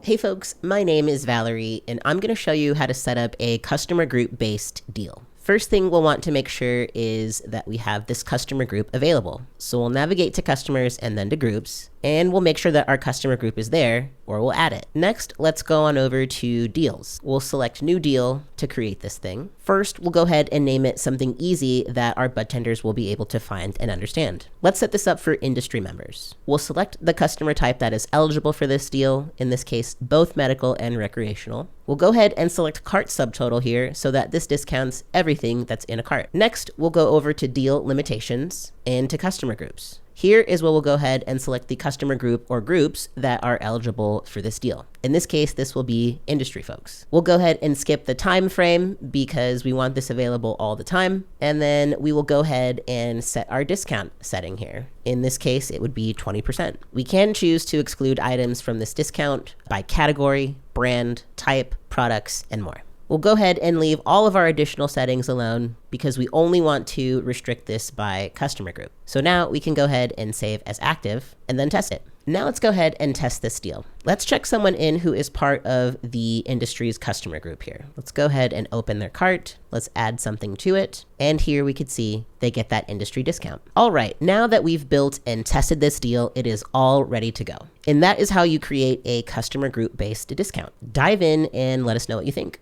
Hey folks, my name is Valerie, and I'm going to show you how to set up a customer group based deal. First thing we'll want to make sure is that we have this customer group available. So we'll navigate to customers and then to groups, and we'll make sure that our customer group is there, or we'll add it. Next, let's go on over to deals. We'll select new deal to create this thing. First, we'll go ahead and name it something easy that our bud tenders will be able to find and understand. Let's set this up for industry members. We'll select the customer type that is eligible for this deal, in this case, both medical and recreational. We'll go ahead and select cart subtotal here so that this discounts everything that's in a cart. Next, we'll go over to deal limitations and to customer groups. Here is where we'll go ahead and select the customer group or groups that are eligible for this deal. In this case, this will be industry folks. We'll go ahead and skip the time frame because we want this available all the time. And then we will go ahead and set our discount setting here. In this case, it would be 20%. We can choose to exclude items from this discount by category, brand, type, products, and more. We'll go ahead and leave all of our additional settings alone because we only want to restrict this by customer group. So now we can go ahead and save as active and then test it. Now let's go ahead and test this deal. Let's check someone in who is part of the industry's customer group here. Let's go ahead and open their cart. Let's add something to it. And here we could see they get that industry discount. All right, now that we've built and tested this deal, it is all ready to go. And that is how you create a customer group based discount. Dive in and let us know what you think.